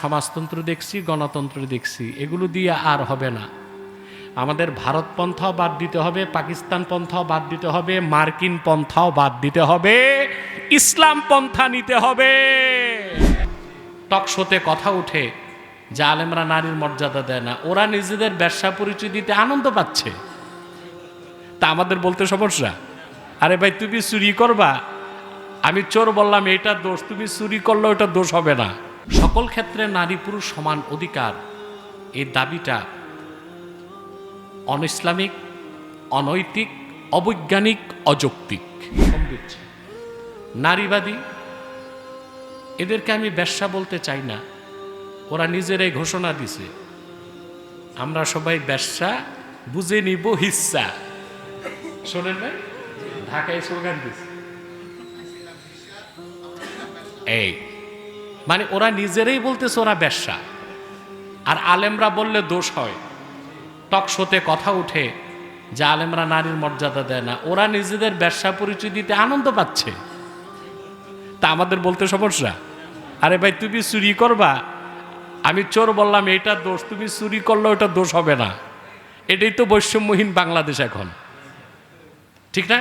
সমাজতন্ত্র দেখছি, গণতন্ত্র দেখছি, এগুলো দিয়ে আর হবে না। আমাদের ভারত পন্থাও বাদ দিতে হবে, পাকিস্তান পন্থাও বাদ দিতে হবে, মার্কিন পন্থাও বাদ দিতে হবে, ইসলাম পন্থা নিতে হবে। টকশোতে কথা উঠে যে আলেমরা নারীর মর্যাদা দেয় না, ওরা নিজেদের ব্যবসা পরিচয় দিতে আনন্দ পাচ্ছে, তা আমাদের বলতে সমস্যা? আরে ভাই, তুমি চুরি করবা, আমি চোর বললাম এটা দোষ, তুমি চুরি করলে ওটা দোষ হবে না। সকল ক্ষেত্রে নারী পুরুষ সমান অধিকার, এই দাবিটা অনইসলামিক, অনৈতিক, অবৈজ্ঞানিক, অযৌক্তিক। নারীবাদী এদেরকে আমি ব্যবসা বলতে চাই না, ওরা নিজেরাই ঘোষণা দিছে আমরা সবাই ব্যবসা, বুঝে নিব হিস্সা। শোনেন ভাই, ঢাকায় স্লোগান দিছে এই, মানে ওরা নিজেরাই বলতেছে ওরা ব্যবসা, আর আলেমরা বললে দোষ হয়। টকশোতে কথা উঠে যে আলেমরা নারীর মর্যাদা দেয় না, ওরা নিজেদের ব্যবসা পরিচয় দিতে আনন্দ পাচ্ছে, তা আমাদের বলতে সমস্যা? আরে ভাই, তুমি চুরি করবা, আমি চোর বললাম এটা দোষ, তুমি চুরি করলে ওটা দোষ হবে না। এটাই তো বৈষম্যহীন বাংলাদেশ এখন, ঠিক না?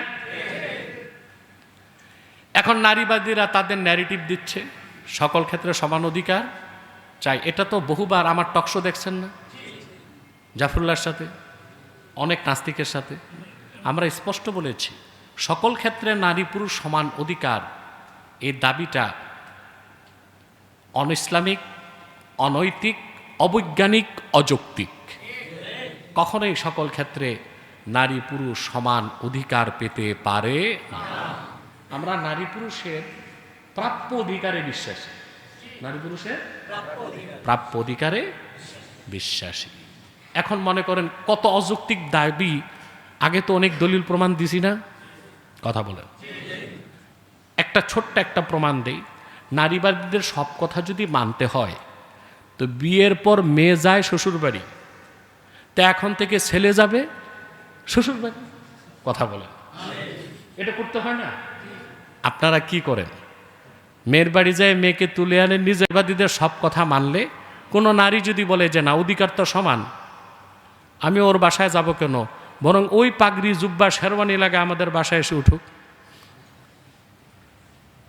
এখন নারীবাদীরা তাদের ন্যারেটিভ দিচ্ছে সকল ক্ষেত্রে সমান অধিকার চাই। এটা তো বহুবার আমার টকশো দেখছেন না, জাফরুল্লাহর সাথে, অনেক নাস্তিকের সাথে আমরা স্পষ্ট বলেছি সকল ক্ষেত্রে নারী পুরুষ সমান অধিকার, এই দাবিটা অনইসলামিক, অনৈতিক, অবৈজ্ঞানিক, অযৌক্তিক। কখনোই সকল ক্ষেত্রে নারী পুরুষ সমান অধিকার পেতে পারে না। আমরা নারী পুরুষের প্রাপ্য অধিকারে বিশ্বাসী, নারী পুরুষের প্রাপ্য অধিকারে বিশ্বাসী। এখন মনে করেন কত অযৌক্তিক দাবি, আগে তো অনেক দলিল প্রমাণ দিছি না, কথা বলেন। একটা ছোট্ট একটা প্রমাণ দেই, নারীবাদীদের সব কথা যদি মানতে হয় তো বিয়ের পর মেয়ে যায় শ্বশুর বাড়ি, তা এখন থেকে ছেলে যাবে শ্বশুর বাড়ি, কথা বলেন। এটা করতে হয় না? আপনারা কি করেন? মেয়ের বাড়ি যায় মেয়েকে তুলে আনে, নিজের বাদীদের সব কথা মানলে কোনো নারী যদি বলে যে না অধিকার তো সমান, আমি ওর বাসায় যাব কেন, বরং ওই পাগড়ি জুব্বা শেরওয়ানি লাগে আমাদের বাসায় এসে উঠুক,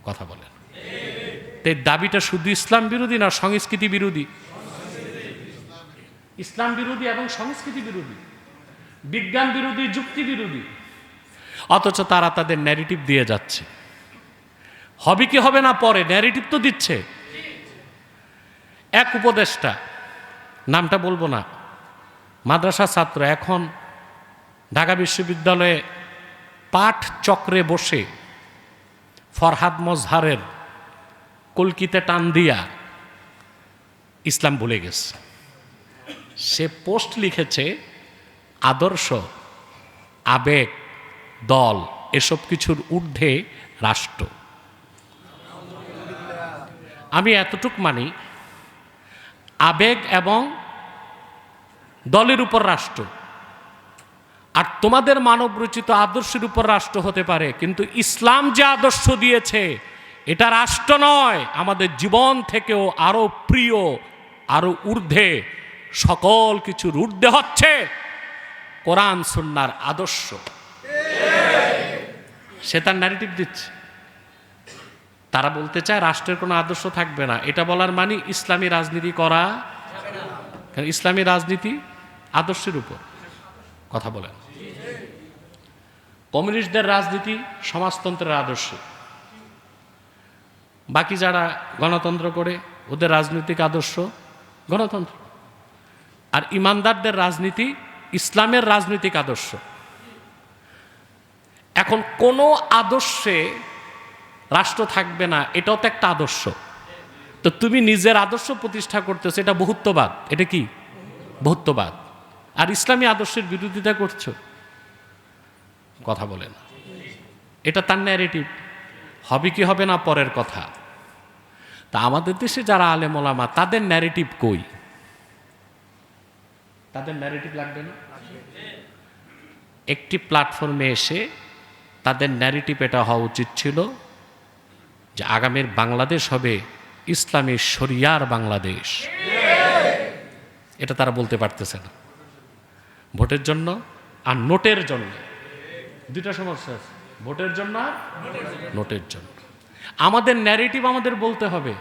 কথা বলেন। এই দাবিটা শুধু ইসলাম বিরোধী না সংস্কৃতি বিরোধী? ইসলাম বিরোধী এবং সংস্কৃতি বিরোধী, বিজ্ঞান বিরোধী, যুক্তি বিরোধী। অথচ তারা তাদের ন্যারেটিভ দিয়ে যাচ্ছে। হবে কি হবে না পরে, ন্যারেটিভ তো দিচ্ছে। এক উপদেষ্টা, নামটা বলবো না, মাদ্রাসা ছাত্র, এখন ঢাকা বিশ্ববিদ্যালয়ে পাঠ চক্রে বসে ফরহাদ মজহারের কলকিতে টান দিয়া ইসলাম ভুলে গেছে। সে পোস্ট লিখেছে আদর্শ, আবেগ, দল এসব কিছুর ঊর্ধ্বে রাষ্ট্র। আমি এতটুক মানি, আবেগ এবং দলের উপর রাষ্ট্র, আর তোমাদের মানব রচিত আদর্শের উপর রাষ্ট্র হতে পারে, কিন্তু ইসলাম যে আদর্শ দিয়েছে এটা রাষ্ট্র নয়, আমাদের জীবন থেকেও আরো প্রিয়, আরো ঊর্ধ্বে, সকল কিছুর ঊর্ধ্বে হচ্ছে কোরআন সুন্নাহর আদর্শ। সে তার ন্যারেটিভ দিচ্ছে। তারা বলতে চায় রাষ্ট্রের কোনো আদর্শ থাকবে না। এটা বলার মানে ইসলামী রাজনীতি করা, কারণ ইসলামী রাজনীতি আদর্শের উপর, কথা বলেন। কমিউনিস্টদের রাজনীতি সমাজতন্ত্রের আদর্শ, বাকি যারা গণতন্ত্র করে ওদের রাজনৈতিক আদর্শ গণতন্ত্র, আর ইমানদারদের রাজনীতি ইসলামের রাজনৈতিক আদর্শ। এখন কোনো আদর্শে রাষ্ট্র থাকবে না, এটাও তো একটা আদর্শ। তো তুমি নিজের আদর্শ প্রতিষ্ঠা করতেছো, এটা বহুত্ববাদ। এটা কি বহুত্ববাদ? আর ইসলামী আদর্শের বিরোধিতা করছো, কথা বলেন। এটা তার ন্যারেটিভ। হবে কি হবে না পরের কথা। তা আমাদের দেশে যারা আলেম ওলামা, তাদের ন্যারেটিভ কই? তাদের ন্যারেটিভ লাগবে না? একটি প্ল্যাটফর্মে এসে তাদের ন্যারেটিভ এটা হওয়া উচিত ছিল যে আগামীর বাংলাদেশ হবে ইসলামী শরিয়ার বাংলাদেশ, এটা তারা বলতে পারতেছে না। ভোটের জন্য আর নোটের জন্য দুইটা সমস্যা আছে, ভোটের জন্য আর নোটের জন্য। আমাদের ন্যারেটিভ আমাদের বলতে হবে,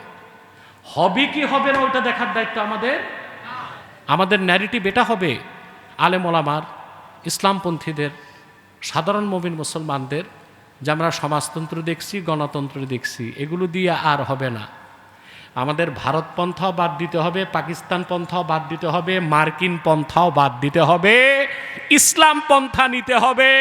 হবে কি হবে না ওইটা দেখার দায়িত্ব আমাদের। আমাদের ন্যারেটিভ এটা হবে আলেম ওলামার, ইসলামপন্থীদের, সাধারণ মুমিন মুসলমানদের, যে আমরা সমাজতন্ত্র দেখছি, গণতন্ত্র দেখছি, এগুলো দিয়ে আর হবে না। আমাদের ভারত পন্থাও বাদ দিতে হবে, পাকিস্তান পন্থাও বাদ দিতে হবে, মার্কিন পন্থাও বাদ দিতে হবে, ইসলাম পন্থা নিতে হবে।